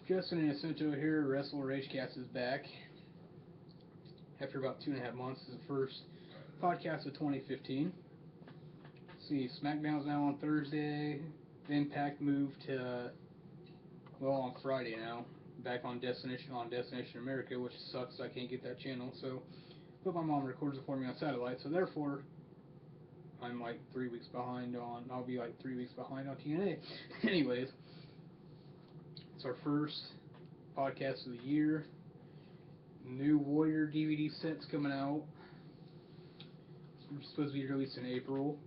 Justin and Jacinto here. WrestleRage Cast is back. After about 2.5 months, this is the first podcast of 2015. Let's see, SmackDown's now on Thursday. Impact moved to, on Friday now. Back on Destination America, which sucks. I can't get that channel, but my mom records it for me on satellite, so therefore, I'm like 3 weeks behind on, I'll be like 3 weeks behind on TNA. Anyways, it's our first podcast of the year. New Warrior DVD set's coming out. It's supposed to be released in April.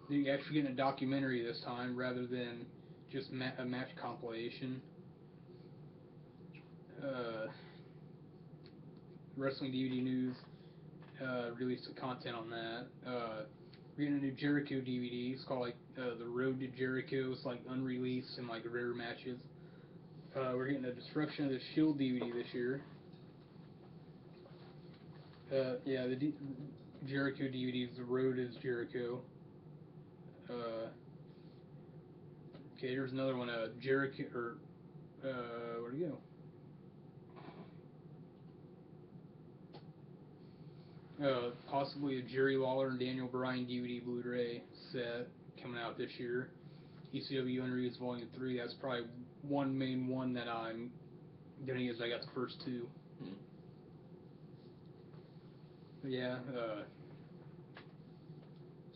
You're actually getting a documentary this time rather than just a match compilation. Wrestling DVD News released the content on that. We're getting a new Jericho DVD. It's called The Road to Jericho. It's like unreleased and like rare matches. We're getting a Destruction of the Shield DVD this year. The Jericho DVDs. The Road is Jericho. Okay, here's another one. Jericho where'd he go? Possibly a Jerry Lawler and Daniel Bryan DVD Blu-ray set coming out this year. ECW Unreleased Volume 3. That's probably one main one that I'm gonna use. I got the first two. But yeah,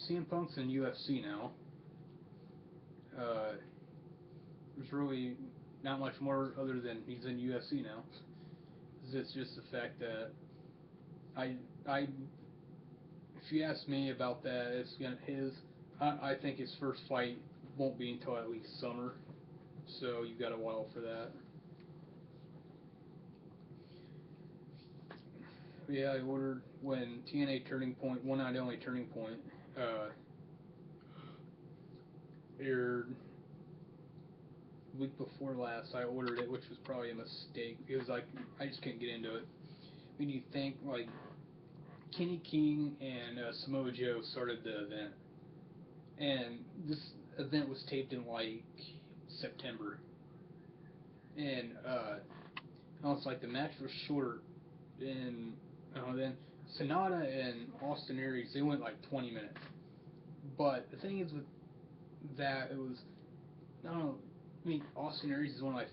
CM Punk's in UFC now. There's really not much more other than he's in UFC now. It's just the fact that if you ask me about that, I think his first fight won't be until at least summer, so you got a while for that. But yeah, I ordered when TNA Turning Point, One Night Only Turning Point, aired week before last. I ordered it, which was probably a mistake because I just couldn't get into it. When you think Kenny King and Samoa Joe started the event, and this event was taped in September, and it's like the match was short, and then Sonata and Austin Aries, they went 20 minutes. But the thing is with that, it was, Austin Aries is one of my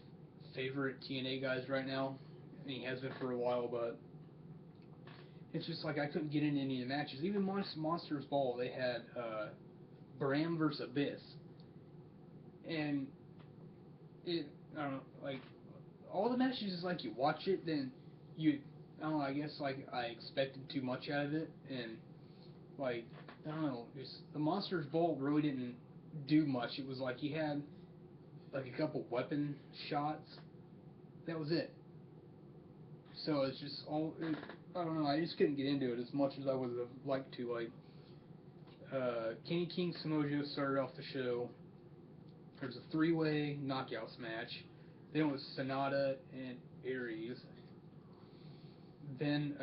favorite TNA guys right now. He has been for a while, but it's just I couldn't get into any of the matches. Even Monsters Ball, they had Bram versus Abyss. And all the matches is you watch it, then I guess I expected too much out of it. And just the Monsters Ball really didn't do much. It was he had a couple weapon shots. That was it. So it's just I just couldn't get into it as much as I would have liked to. Kenny King Samoa Joe started off the show. There's a 3-way knockouts match. Then it was Sonata and Aries. Then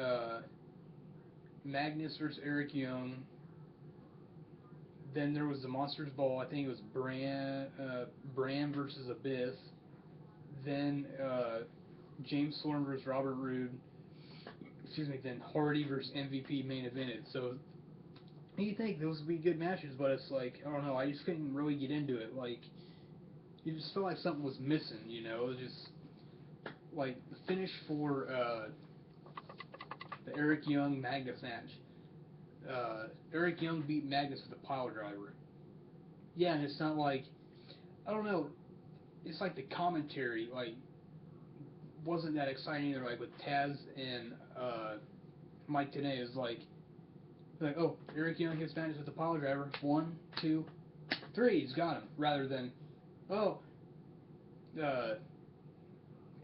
Magnus versus Eric Young. Then there was the Monsters Ball. I think it was Bram versus Abyss. Then James Storm versus Robert Roode. Then Hardy versus MVP main evented. So you think those would be good matches, but it's I don't know. I just couldn't really get into it. You just felt like something was missing. It was just the finish for the Eric Young Magnus match. Eric Young beat Magnus with a pile driver. Yeah, and it's not I don't know. It's the commentary wasn't that exciting either. With Taz and Mike Tenay is oh, Eric Young hits Magnus with a pile driver. 1, 2, 3, he's got him. Rather than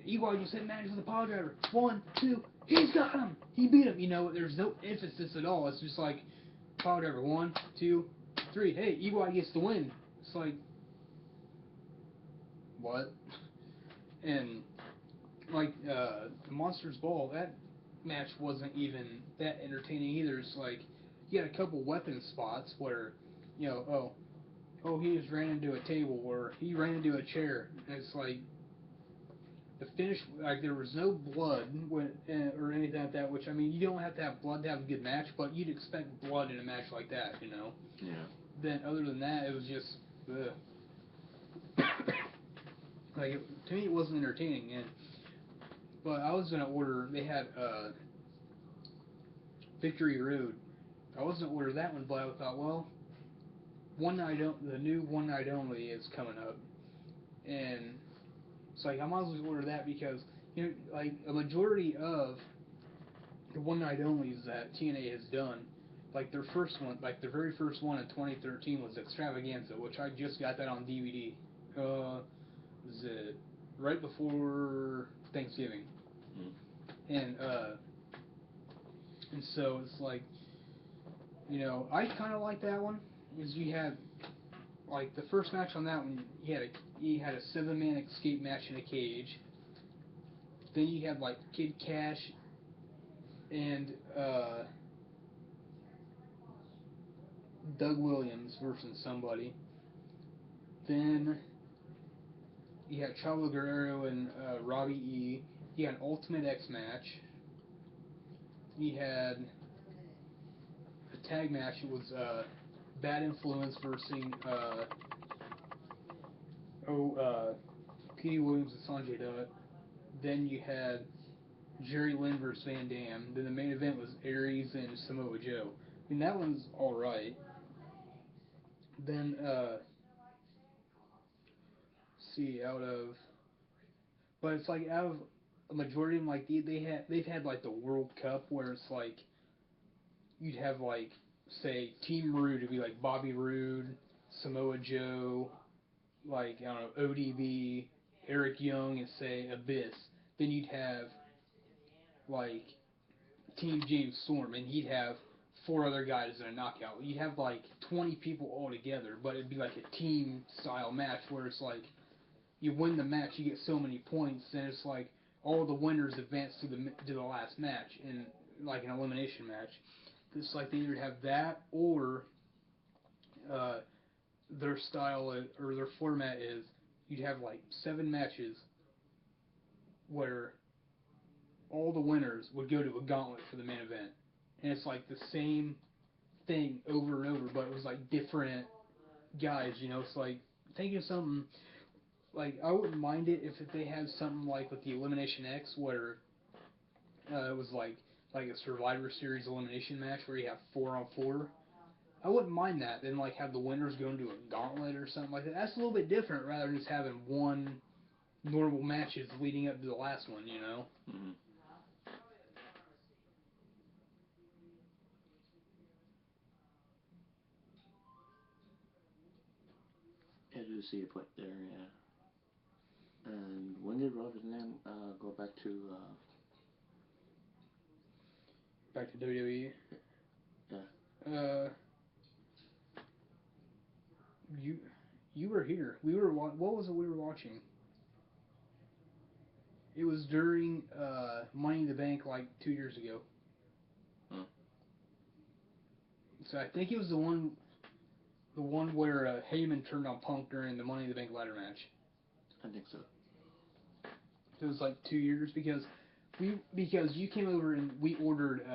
Eagle just hit Magnus with a pile driver. 1, 2, he's got him. He beat him. There's no emphasis at all. It's just pile driver. 1, 2, 3. Hey, Eagle gets the win. It's what? And the Monsters Ball, that match wasn't even that entertaining either. It's you had a couple weapon spots where he just ran into a table or he ran into a chair, and it's the finish, like there was no blood or anything like that. Which I mean, you don't have to have blood to have a good match, but you'd expect blood in a match like that, you know. Yeah. Then other than that, it was just, like to me, it wasn't entertaining. But I was gonna order. They had Victory Road. I was gonna order that one, but I thought, well, the new one night only is coming up, and it's like I might as well order that because like a majority of the one night onlys that TNA has done, like their first one, like their very first one in 2013 was Extravaganza, which I just got that on DVD. Was it right before Thanksgiving? Mm. And so it's like, I kind of like that one. Is you had like the first match on that one, you had a 7-man escape match in a cage. Then you had like Kid Cash and Doug Williams versus somebody. Then you had Chavo Guerrero and Robbie E. You had an Ultimate X match. You had a tag match. It was Bad Influence versus Petey Williams and Sanjay Dutt. Then you had Jerry Lynn versus Van Dam. Then the main event was Aries and Samoa Joe. I mean, that one's alright. Then, see, but it's like out of a majority of them, like they've had like the World Cup where it's like you'd have like say Team Rude would be like Bobby Roode, Samoa Joe, like I don't know ODB, Eric Young, and say Abyss. Then you'd have like Team James Storm, and he'd have 4 other guys in a knockout. You'd have like 20 people all together, but it'd be like a team style match where it's like you win the match, you get so many points, and it's like all the winners advance to the last match in like an elimination match. It's like they either have that or uh, their style or their format is you'd have like 7 matches where all the winners would go to a gauntlet for the main event, and it's like the same thing over and over, but it was like different guys. It's like thinking of something like I wouldn't mind it if they had something like with the Elimination X where it was like a Survivor Series elimination match where you have 4-on-4. I wouldn't mind that. Then like have the winners go into a gauntlet or something like that. That's a little bit different rather than just having one normal matches leading up to the last one. Mm-hmm. I do see your point there, yeah. And when did Rob Van Dam go back to? Back to WWE. Yeah. You were here. We were what was it we were watching? It was during Money in the Bank like 2 years ago. Hmm. So I think it was the one where Heyman turned on Punk during the Money in the Bank ladder match. I think so. It was like 2 years because you came over and we ordered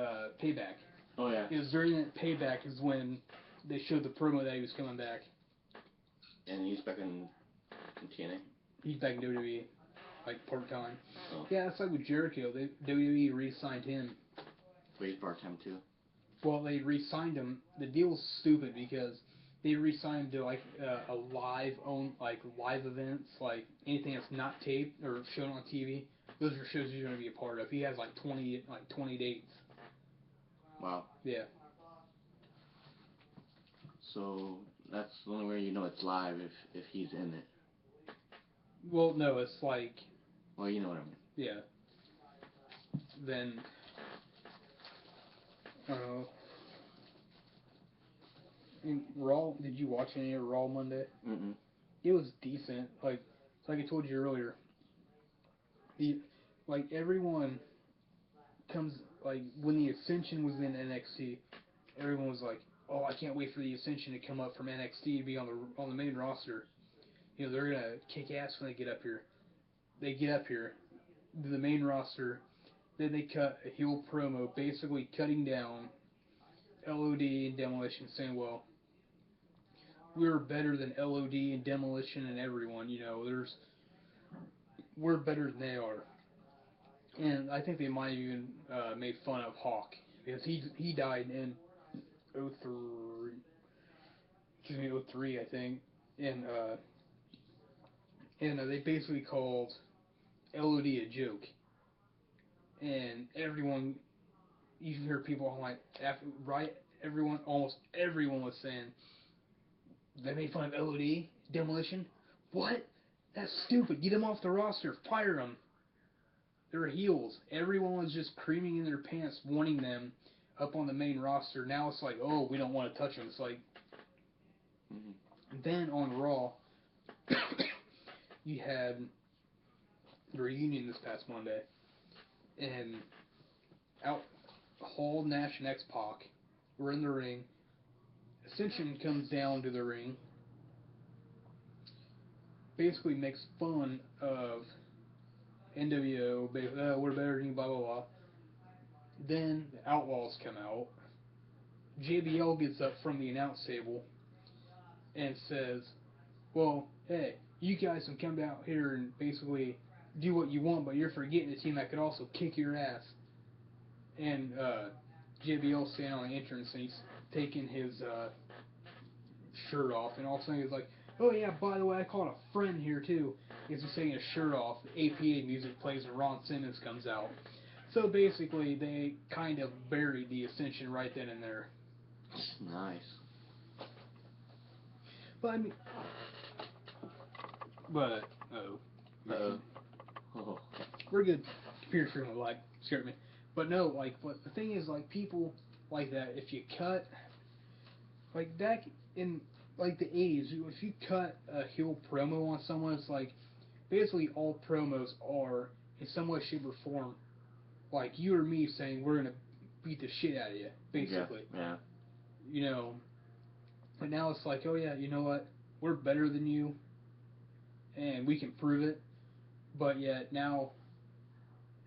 Payback. Oh yeah. It was during that Payback is when they showed the promo that he was coming back. And he's back in TNA. He's back in WWE, like part-time. Oh. Yeah, it's like with Jericho. WWE re-signed him. But he's part-time too. Well, they re-signed him. The deal's stupid because they re-signed him to like a live events, like anything that's not taped or shown on TV. Those are shows he's going to be a part of. He has like 20 dates. Wow. Yeah. So that's the only way you know it's live if he's in it. Well, no, it's like. Well, you know what I mean. Yeah. Then. I don't know. In Raw, did you watch any of Raw Monday? Mm-mm. It was decent. Like I told you earlier. Everyone comes like when the Ascension was in NXT, everyone was like, "Oh, I can't wait for the Ascension to come up from NXT to be on the main roster. They're gonna kick ass when they get up here." They get up here. the main roster. Then they cut a heel promo, basically cutting down LOD and Demolition, saying, "Well, we're better than LOD and Demolition and everyone. We're better than they are." And I think they might have even made fun of Hawk because he died in '03, '03 I think, and they basically called LOD a joke, and everyone, you can hear people online almost everyone was saying they made fun of LOD, Demolition. What? That's stupid. Get them off the roster. Fire them. They're heels. Everyone was just creaming in their pants, wanting them up on the main roster. Now it's like, oh, we don't want to touch them. It's like, then on Raw, you had the reunion this past Monday, and Hall, Nash, and X-Pac were in the ring. Ascension comes down to the ring, basically makes fun of NWO, we're better than you, blah, blah, blah. Then the Outlaws come out. JBL gets up from the announce table and says, well, hey, you guys can come out here and basically do what you want, but you're forgetting the team that could also kick your ass. And JBL's standing on the entrance, and he's taking his shirt off, and all of a sudden he's like, oh yeah, by the way, I called a friend here too. Because he's taking his shirt off, the APA music plays, and Ron Simmons comes out. So basically, they kind of buried the Ascension right then and there. Nice. But I mean, Oh. We're good. Computer screen went black. Scared me. But no, but the thing is, people like that, if you cut, back in, the 80s, if you cut a heel promo on someone, it's basically all promos are, in some way, shape, or form, like you or me saying, we're going to beat the shit out of you, basically. Yeah. But now it's like, oh yeah, you know what? We're better than you, and we can prove it. But yet now,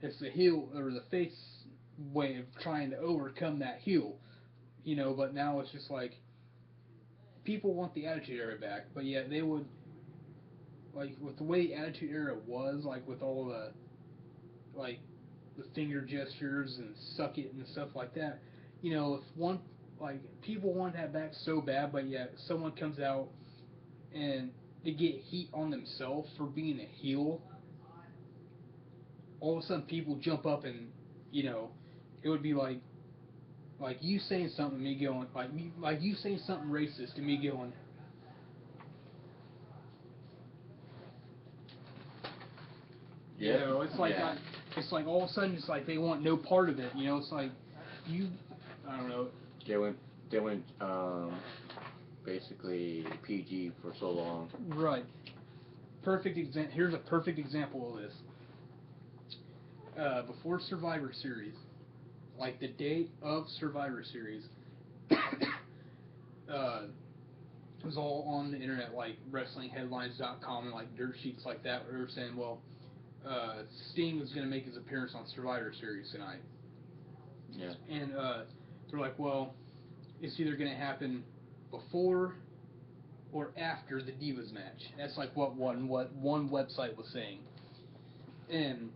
it's the heel or the face way of trying to overcome that heel, But now it's just people want the Attitude Era back, but yet they would, with the way the Attitude Era was, with all the finger gestures and suck it and stuff like that, if one, people want that back so bad, but yet someone comes out and they get heat on themselves for being a heel, all of a sudden people jump up and, it would be like you saying something, me going, you saying something racist, and me going, it's it's all of a sudden it's like they want no part of it, it's like, I don't know. They went basically PG for so long. Right. Here's a perfect example of this. Before Survivor Series, the date of Survivor Series, it was all on the internet, WrestlingHeadlines.com and dirt sheets like that, where they were saying, well, Sting was going to make his appearance on Survivor Series tonight. Yeah. And they're like, well, it's either going to happen before or after the Divas match. That's what one website was saying. And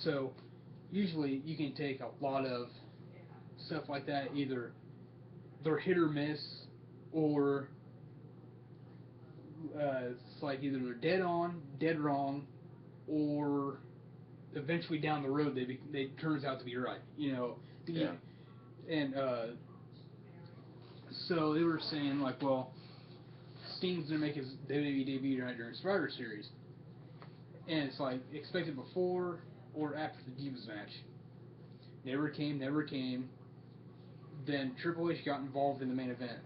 so usually you can take a lot of stuff like that, either they're hit or miss, or it's either they're dead on, dead wrong, or eventually down the road they turns out to be right, Yeah. And so they were saying well, Sting's gonna make his WWE debut tonight during Survivor Series, and it's expected before or after the Divas match. Never came. Then Triple H got involved in the main event,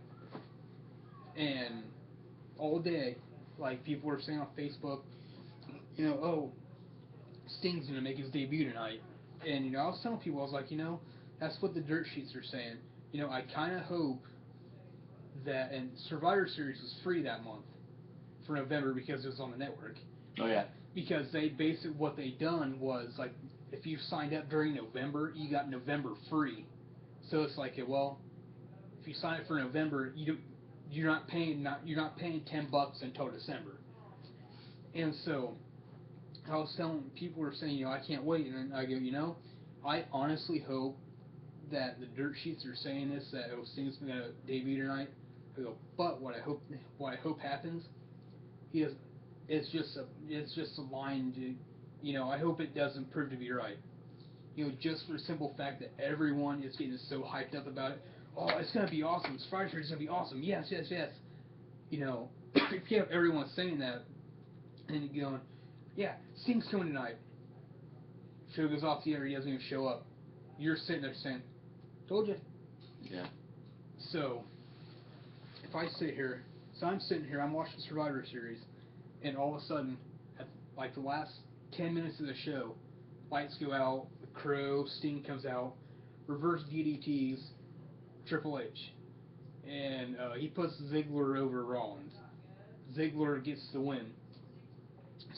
and all day, people were saying on Facebook, oh, Sting's gonna make his debut tonight, and I was telling people, I was like, that's what the dirt sheets are saying. I kind of hope that, and Survivor Series was free that month for November because it was on the network. Oh yeah. because they basically, what they done was, like, if you signed up during November, you got November free. So it's like, well, if you sign up for November, you're not paying $10 until December. And so I was telling people were saying, I can't wait, and I go, I honestly hope that the dirt sheets are saying this, that Sting's gonna debut tonight. I go, but what I hope happens is it's just a line to, I hope it doesn't prove to be right. Just for the simple fact that everyone is getting so hyped up about it. Oh, it's gonna be awesome. Survivor Series is gonna be awesome. Yes, yes, yes. If you have everyone saying that, and going, yeah, Sting's coming tonight. Show goes off the air, he doesn't even show up. You're sitting there saying, told you. Yeah. So, if I sit here, I'm sitting here, I'm watching Survivor Series, and all of a sudden, at like the last 10 minutes of the show, lights go out, the Crow, Sting comes out, reverse DDTs, Triple H. And he puts Ziggler over Rollins. Ziggler gets the win.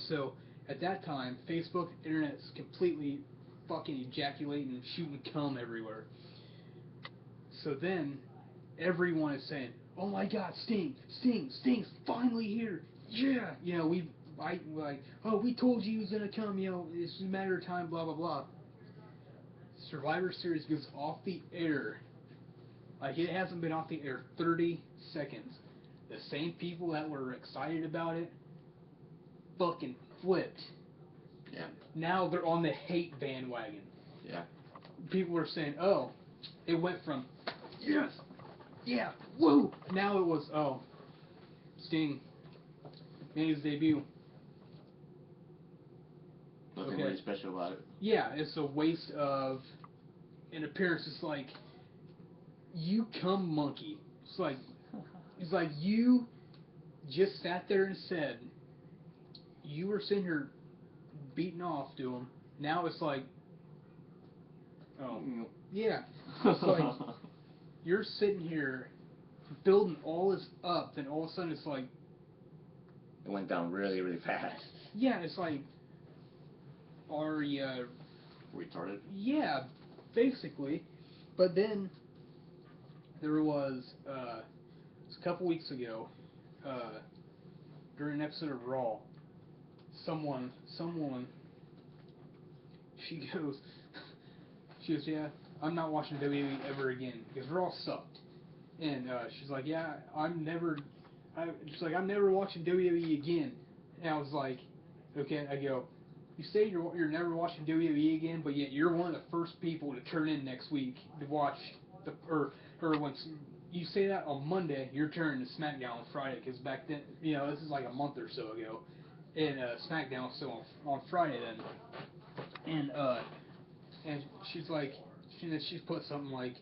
So, at that time, Facebook, internet's completely fucking ejaculating, shooting cum everywhere. So then, everyone is saying, "Oh my God, Sting's finally here! Yeah, we told you he was gonna come. It's a matter of time. Blah blah blah." Survivor Series goes off the air. Like, it hasn't been off the air 30 seconds. The same people that were excited about it fucking flipped. Yeah. Now they're on the hate bandwagon. Yeah. People are saying, "Oh, it went from yes, yeah, woo." Now it was, "Oh, Sting made his debut." Nothing Okay. really special about it. Yeah, it's a waste of an appearance. It's like, you cum monkey. It's like you just sat there and said you were sitting here beating off to him. Now it's like, oh, yeah. It's like you're sitting here building all this up, then all of a sudden it's like, it went down really, really fast. yeah, it's like, are you retarded? Yeah, basically. But then there was a couple weeks ago, during an episode of Raw, some woman, she goes, yeah, I'm not watching WWE ever again because Raw sucked. And she's like, yeah, she's like, I'm never watching WWE again. And I was like, okay. I go, you say you're never watching WWE again, but yet you're one of the first people to turn in next week to watch or when you say that on Monday, you're turning to SmackDown on Friday, because back then, this is like a month or so ago, and SmackDown was still on Friday then. And she's like, she's put something like,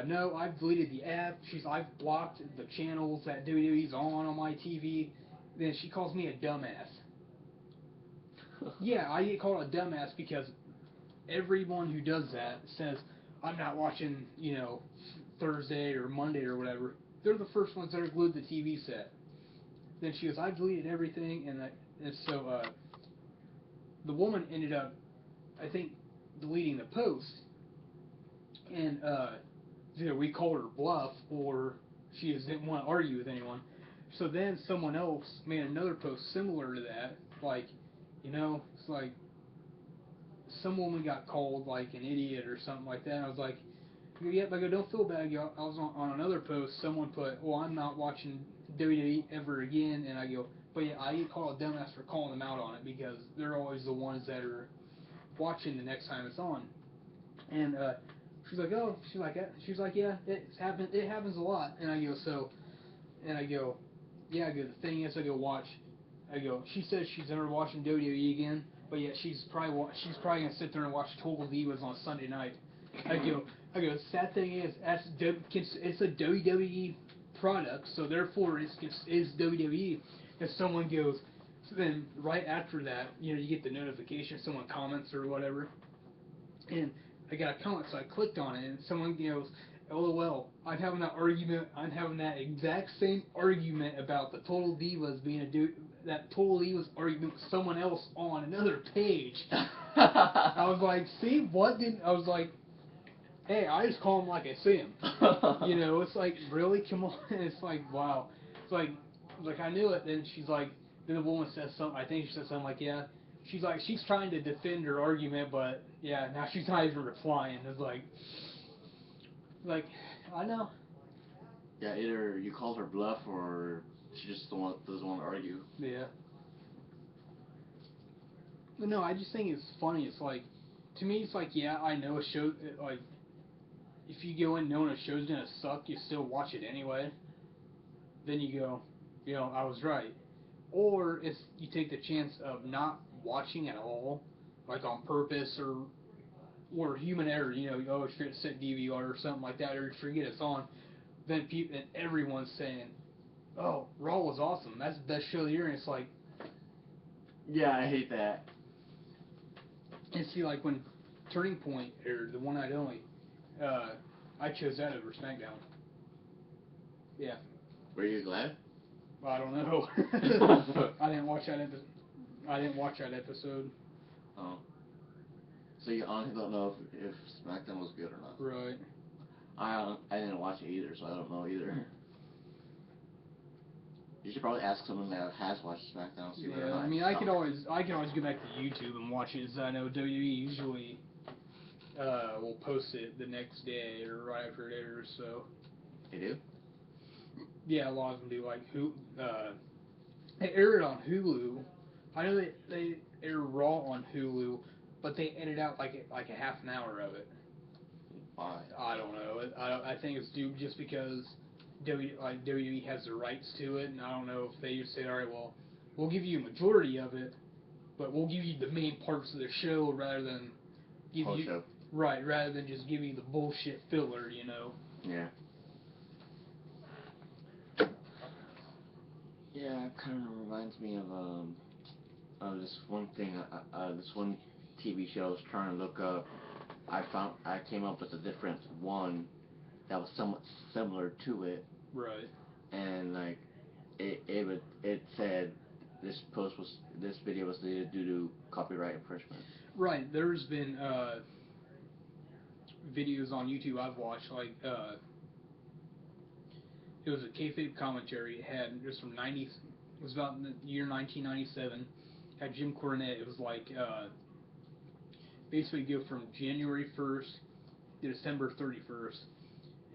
no, I've deleted the app. I've blocked the channels that WWE's on my TV. Then she calls me a dumbass. Yeah, I get called a dumbass because everyone who does that says, I'm not watching, Thursday or Monday or whatever. They're the first ones that are glued to the TV set. Then she goes, I deleted everything, and so the woman ended up, I think, deleting the post, and either we called her bluff or she just didn't want to argue with anyone. So then someone else made another post similar to that, like, it's like some woman got called like an idiot or something like that. And I was like, yep, I go, don't feel bad. I was on another post, someone put, well, I'm not watching WWE ever again, and I go, but yeah, I get called a dumbass for calling them out on it because they're always the ones that are watching the next time it's on. And she's like, oh, yeah, it happens a lot. And I go, yeah, I go, the thing is, I go, watch. I go, she says she's never watching WWE again, but yet she's probably gonna sit there and watch Total Divas on Sunday night. I go, the sad thing is, it's a WWE product, so therefore it's WWE. If someone goes, so then right after that, you get the notification, someone comments or whatever, and I got a comment, so I clicked on it, and someone goes, LOL. I'm having that argument. I'm having that exact same argument about the Total Divas being a dude. That Total Divas argument with someone else on another page. I was like, see, what did I was like? Hey, I just call him like I see him. You know, it's like, really, come on. It's like, wow. It's like I knew it. Then she's like, then the woman says something. I think she said something like, yeah. She's like, she's trying to defend her argument, but yeah, now she's not even replying. It's like, I know. Yeah, either you called her bluff or she just doesn't want to argue. Yeah. But no, I just think it's funny. It's like, to me, it's like, yeah, I know a show, like, if you go in knowing a show's gonna suck, you still watch it anyway. Then you go, you know, I was right. Or if you take the chance of not watching at all, like on purpose or human error, you know, oh, you forget to set DVR or something like that, or you forget it's on, then then everyone's saying, oh, Raw was awesome. That's the best show of the year. And it's like, Yeah, I hate that. and see, like when Turning Point aired, the one night only, I chose that over SmackDown. Yeah. Were you glad? I don't know. I didn't watch that episode. I didn't watch that episode. Oh. So you honestly don't know if SmackDown was good or not. Right. I didn't watch it either, so I don't know either. You should probably ask someone that has watched SmackDown, see whether or Yeah, not I it mean, sucked. I can always go back to YouTube and watch it, as I know WWE usually will post it the next day or right after it airs. So They do? yeah, a lot of them do. Like they air it on Hulu. I know they air Raw on Hulu, but they edit out like a half an hour of it. Why? I don't know. I think it's due just because WWE has the rights to it, and I don't know if they just said, all right, well, we'll give you a majority of it, but we'll give you the main parts of the show rather than give Whole you show. right rather than just give you the bullshit filler, you know. Yeah. Yeah, it kind of reminds me of this one thing, this one TV show I was trying to look up. I came up with a different one that was somewhat similar to it, Right. and like it said this video was deleted due to copyright infringement. Right. There's been videos on YouTube I've watched it was a kayfabe commentary. It had just from 90. It was about in the year 1997. Had Jim Cornette. It was like basically go from January 1st to December 31st,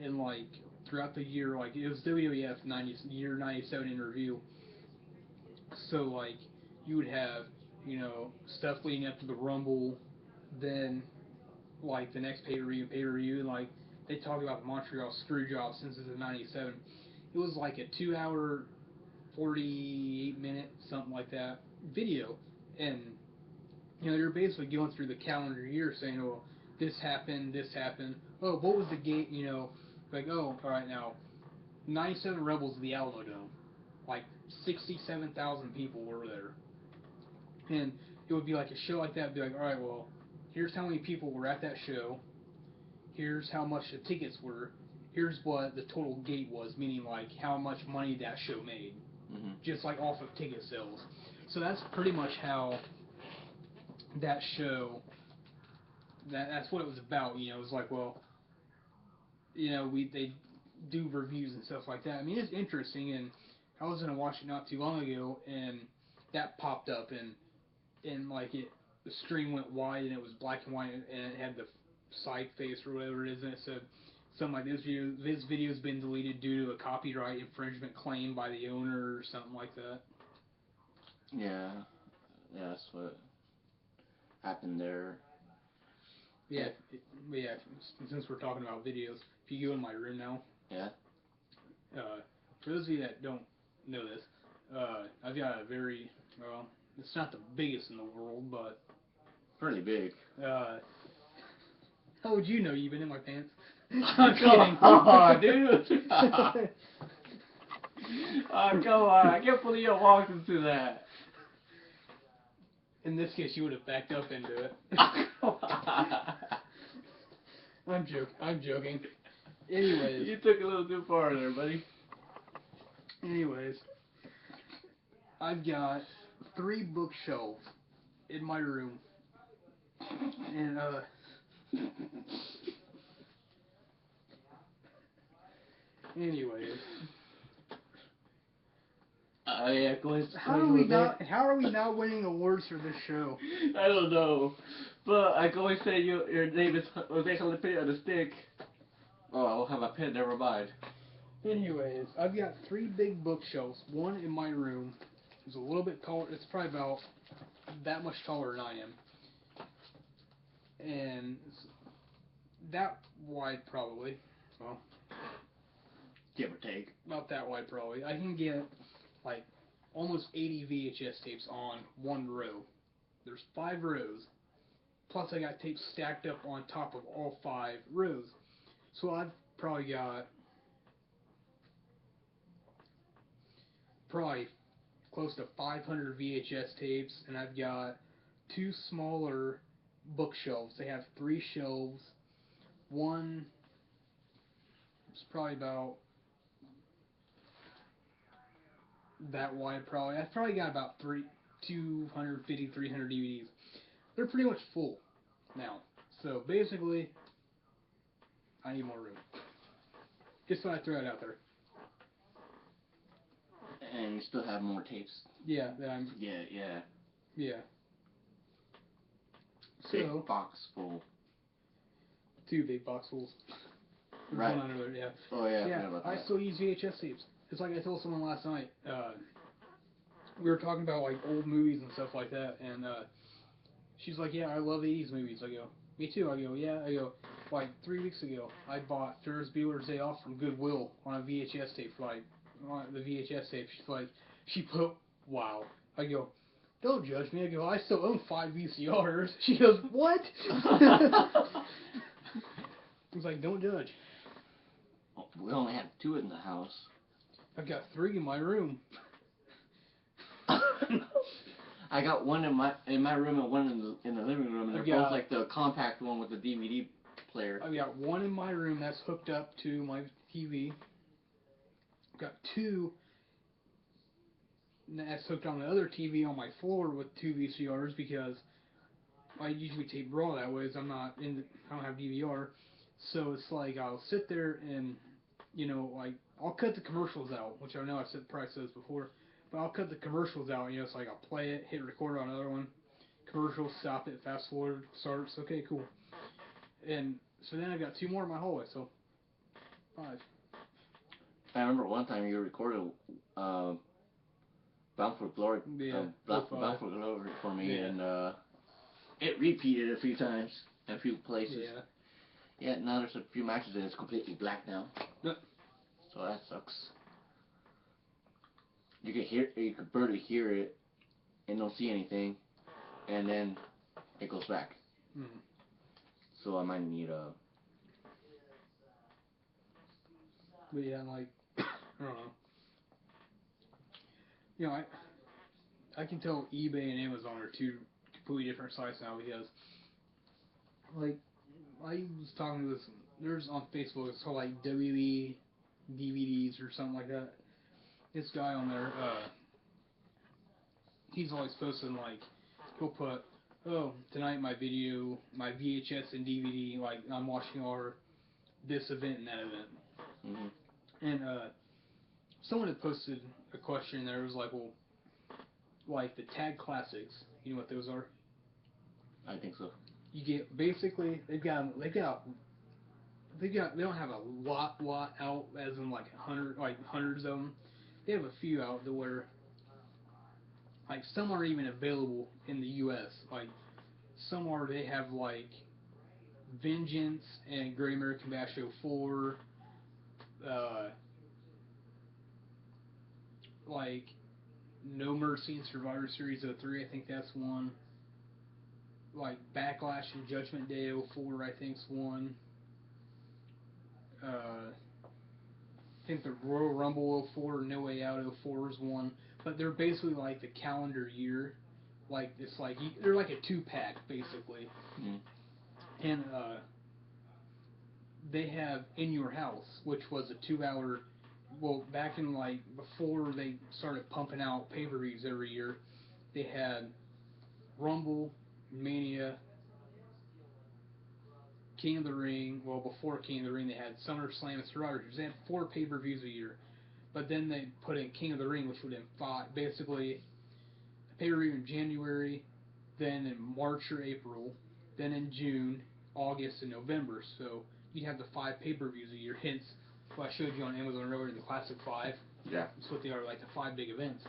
and like throughout the year, like it was WWF 97 in review. So like you would have, you know, stuff leading up to the Rumble, then like the next pay per view, and like they talk about the Montreal Screwjob since it's a '97. It was like a 2 hour, 48 minute something like that video, and you know they're basically going through the calendar year saying, well, this happened, this happened. Oh, what was the gate? You know, like oh, all right now, '97 Rebels of the Alamo Dome, like 67,000 people were there. And it would be like a show like that, be like, all right, well, here's how many people were at that show. Here's how much the tickets were. Here's what the total gate was, meaning like how much money that show made, Mm-hmm. just like off of ticket sales. So that's pretty much how that show. That's what it was about. You know, it was like, well, you know, they do reviews and stuff like that. I mean, it's interesting, and I was gonna watch it not too long ago, and that popped up, and like the screen went wide and it was black and white and it had the side face or whatever it is, and it said something like this video's been deleted due to a copyright infringement claim by the owner or something like that. Yeah, yeah, that's what happened there. Yeah, yeah. Since we're talking about videos, if you go in my room now, Yeah. for those of you that don't know this, I've got a very well. It's not the biggest in the world, but Pretty big. how would you know you've been in my pants? I'm kidding. Oh, dude. Oh, come on. I can't believe you walked into that. In this case, you would have backed up into it. Come on. I'm joking. Anyways. You took a little too far there, buddy. Anyways. I've got 3 bookshelves in my room. And, anyways. Yeah, go ahead. How are we not winning awards for this show? I don't know. But I can always say your name is Jose Jalapeno on the stick. Oh, I don't have a pen, never mind. Anyways, I've got 3 big bookshelves. One in my room. It's a little bit taller. It's probably about that much taller than I am. And it's that wide probably. Well, give or take. About that wide probably. I can get like almost 80 VHS tapes on one row. There's 5 rows. Plus I got tapes stacked up on top of all 5 rows. So I've probably got close to 500 VHS tapes, and I've got 2 smaller bookshelves. They have 3 shelves. One is probably about that wide probably. I've probably got about 250, 300 DVDs. They're pretty much full now. So basically, I need more room. Just thought I'd throw it out there. And you still have more tapes. Yeah. Yeah. Big So, box full. 2 big boxfuls. There's Right. one under there, yeah. Oh yeah, I Yeah, forgot about I that. still use VHS tapes. It's like I told someone last night. We were talking about like old movies and stuff like that, and she's like, "Yeah, I love 80s movies." I go, "Me too." I go, "Yeah." I go, like 3 weeks ago, I bought Ferris Bueller's Day Off from Goodwill on a VHS tape for like on the VHS tape. She's like, she put, "Wow." I go, "Don't judge me." I go, "I still own 5 VCRs." She goes, "What?" I was like, "Don't judge." We only have 2 in the house. I've got 3 in my room. I got one in my room and one in the living room, and they're both like the compact one with the DVD player. I've got one in my room that's hooked up to my TV. I've got 2 that's hooked on the other TV on my floor with 2 VCRs because I usually tape raw that way, as I don't have DVR. So it's like I'll sit there and, like I'll cut the commercials out, which I know I've probably said this before, but I'll cut the commercials out. It's like I'll play it, hit record on another one, commercial, stop it, fast forward, starts. Okay, cool. And so then I've got 2 more in my hallway, so 5. I remember one time you recorded Bound for Glory, Bound for Glory for me, and it repeated a few times in a few places. Yeah. Yeah, now there's a few matches that it's completely black now. Yep. So that sucks. You could barely hear it and don't see anything, and then it goes back. Mm-hmm. So I might need a. But yeah, like I don't know. I can tell eBay and Amazon are 2 completely different sites now because, like, I was talking to there's on Facebook, it's called like WE DVDs or something like that. This guy on there, he's always posting like, he'll put, "Oh, tonight my VHS and DVD, like I'm watching this event and that event." Mm-hmm. And someone had posted a question there. It was like, well, like the Tag Classics, you know what those are? I think so. You get basically they don't have a lot out as in like hundreds of them. They have a few out to where like some aren't even available in the U.S. Like they have like Vengeance and Great American Bash 04, like No Mercy and Survivor Series 03, I think that's one. Like Backlash and Judgment Day 04, I think's one. I think the Royal Rumble 04, No Way Out 04 is one. But they're basically like the calendar year. Like it's like they're like a 2-pack basically. Mm. And they have In Your House, which was a 2 hour. Well, back in like before they started pumping out pay-per-views every year, they had Rumble, Mania, King of the Ring. Well, before King of the Ring, they had SummerSlam and Survivor Series. They had 4 pay-per-views a year. But then they put in King of the Ring, which would have been 5. Basically, a pay-per-view in January, then in March or April, then in June, August, and November. So you'd have the 5 pay-per-views a year. Hence, what I showed you on Amazon earlier, the Classic 5. Yeah. That's what they are, like the 5 big events.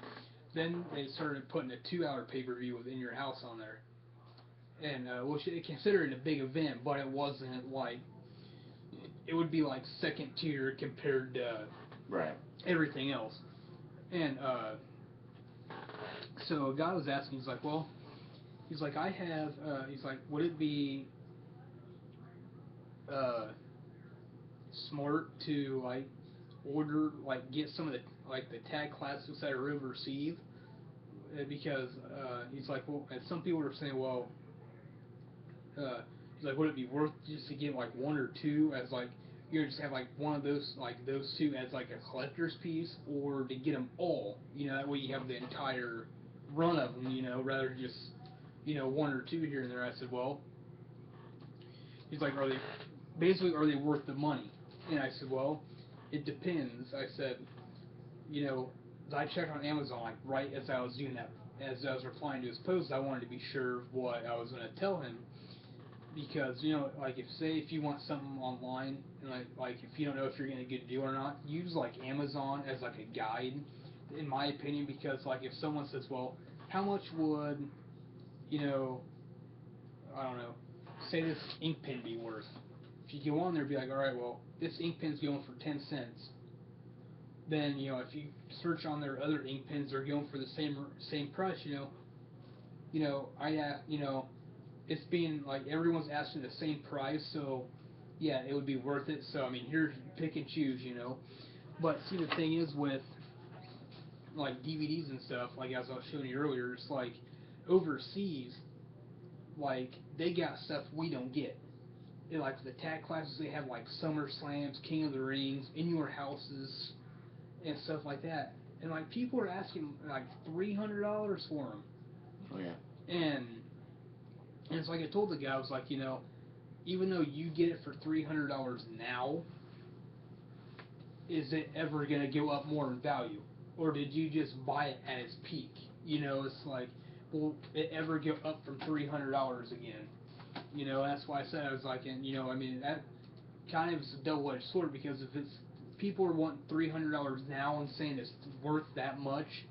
Then they started putting a 2 hour pay-per-view with In Your House on there. And, which they consider it a big event, but it wasn't like, it would be like second tier compared to Right. everything else. And, so a guy was asking, he's like, well, he's like, I have, he's like, would it be, smart to, like, order, like, get some of the, like, the tag classics that are overseas? Because, he's like, well, and some people are saying, well, he's like, would it be worth just to get, like, 1 or 2 as, like, you know, just have, like, one of those, like, those 2 as, like, a collector's piece, or to get them all, you know, that way you have the entire run of them, you know, rather than just, you know, 1 or 2 here and there. I said, well, he's like, are they worth the money? And I said, well, it depends. I said, you know, I checked on Amazon, like, right as I was doing that, as I was replying to his post, I wanted to be sure of what I was going to tell him. Because, you know, like, if you want something online, and like if you don't know if you're going to get a deal or not, use, like, Amazon as, like, a guide, in my opinion, because, like, if someone says, well, how much would, you know, I don't know, say this ink pen be worth? If you go on there and be like, alright, well, this ink pen's going for 10 cents, then, you know, if you search on their other ink pens, they're going for the same price, it's being, like, everyone's asking the same price, so, yeah, it would be worth it. So, I mean, here, pick and choose, you know. But, see, the thing is with, like, DVDs and stuff, like, as I was showing you earlier, it's like, overseas, like, they got stuff we don't get. Like, the tag classes, they have, like, Summer Slams, King of the Rings, In Your Houses, and stuff like that. And, like, people are asking, like, $300 for them. Oh, yeah. And it's like I told the guy, I was like, you know, even though you get it for $300 now, is it ever going to go up more in value? Or did you just buy it at its peak? You know, it's like, will it ever go up from $300 again? You know, that's why I said, I was like, and, you know, I mean, that kind of is a double-edged sword, because if it's, people are wanting $300 now and saying it's worth that much,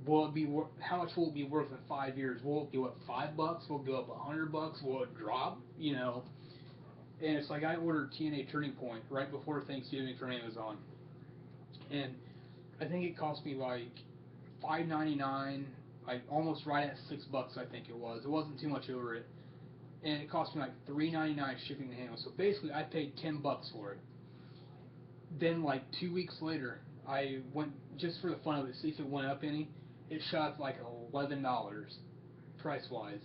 will it be how much will it be worth in 5 years? Will it go up $5? Will it go up $100? Will it drop? You know, and it's like I ordered TNA Turning Point right before Thanksgiving from Amazon, and I think it cost me like $5.99, like almost right at $6. I think it was. It wasn't too much over it, and it cost me like $3.99 shipping and handling. So basically, I paid $10 for it. Then like 2 weeks later, I went just for the fun of it, see if it went up any. It shot like $11 price wise.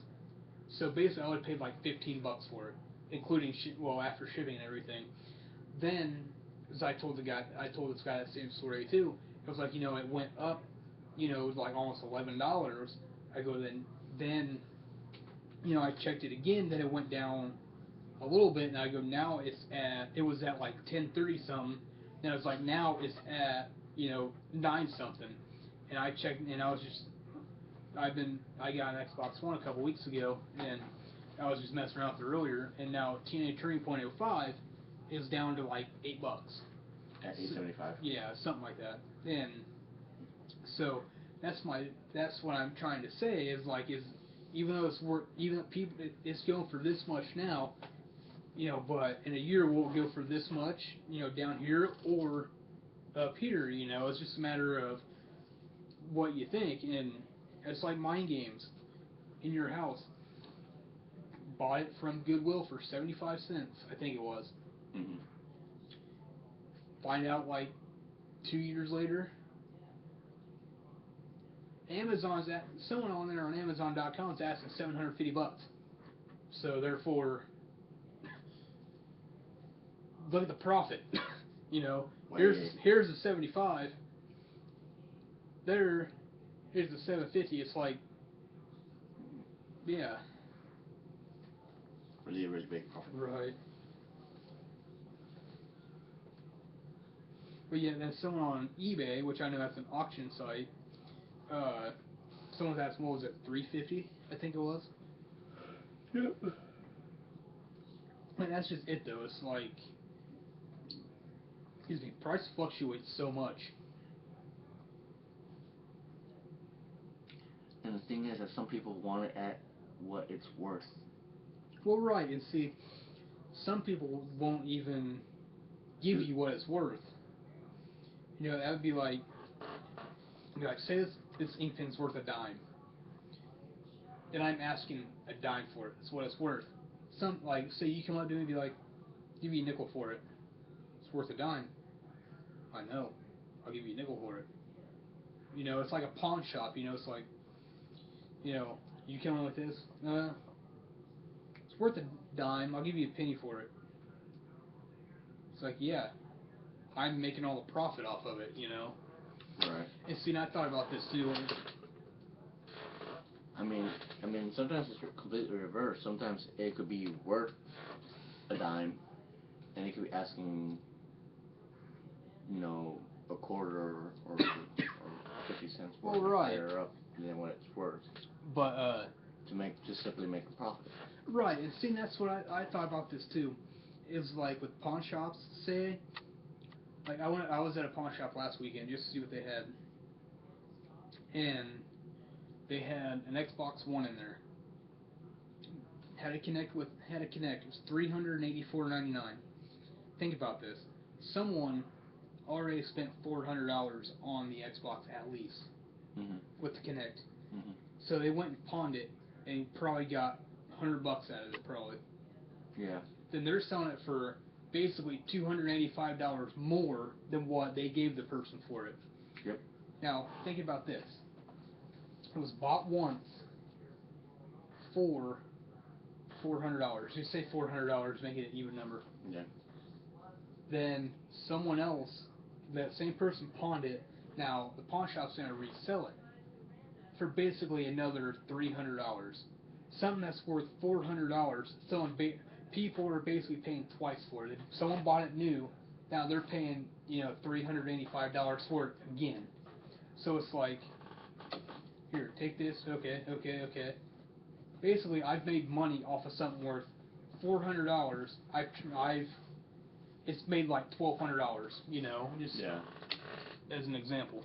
So basically, I would have paid like $15 for it, including after shipping and everything. Then, as I told this guy that same story too. It was like, you know, it went up, you know, like almost $11. I go then, you know, I checked it again. Then it went down a little bit, and I go, now it was at like 10.30 something. Then I was like, now it's at, you know, 9 something. And I checked, and I got an Xbox One a couple weeks ago, and I was just messing around with it earlier, and now TNA Turning Point 05 is down to like $8. At $8.75. Yeah, something like that. And so that's what I'm trying to say is like, even though it's going for this much now, you know, but in a year will it go for this much, you know, down here or up here, you know? It's just a matter of what you think. And it's like mind games. In Your House, bought it from Goodwill for 75 cents, I think it was. Mm-hmm. Find out like 2 years later, someone on there on Amazon.com is asking $750. So therefore, look at the profit. You know, Way. here's the 75. Here's the 750. It's like, yeah. Really, really big profit. Right. But yeah, then someone on eBay, which I know that's an auction site, someone's asked, what was it, 350? I think it was. Yep. And that's just it, though. It's like, excuse me, price fluctuates so much. And the thing is that some people want it at what it's worth. Well, right, and see, some people won't even give you what it's worth. You know, that would be like say this ink pen's worth a dime, and I'm asking a dime for it. That's what it's worth. Say you come up to me and be like, give me a nickel for it. It's worth a dime. I know. I'll give you a nickel for it. You know, it's like a pawn shop. You know, it's like, you know, you come in with this. It's worth a dime. I'll give you a penny for it. It's like, yeah, I'm making all the profit off of it. You know. Right. And see, and I thought about this too. I mean, sometimes it's completely reversed. Sometimes it could be worth a dime, and it could be asking, you know, a quarter or 50 cents Well, more right. higher up than what it's worth. But just simply make a profit. right, and see, that's what I thought about this too. Is like with pawn shops, say, like I was at a pawn shop last weekend just to see what they had, and they had an Xbox One in there. Had to connect. It was $384.99. Think about this. Someone already spent $400 on the Xbox at least with the Connect. Mm-hmm. So they went and pawned it and probably got $100 out of it probably. Yeah. Then they're selling it for basically $285 more than what they gave the person for it. Yep. Now think about this. It was bought once for $400. Just say $400, make it an even number. Yeah. Then someone else, that same person pawned it. Now the pawn shop's going to resell it for basically another $300. Something that's worth $400. People are basically paying twice for it. If someone bought it new, now they're paying $385 for it again. So it's like, here, take this. Okay. Basically, I've made money off of something worth $400. It's made like $1,200. You know, just as an example.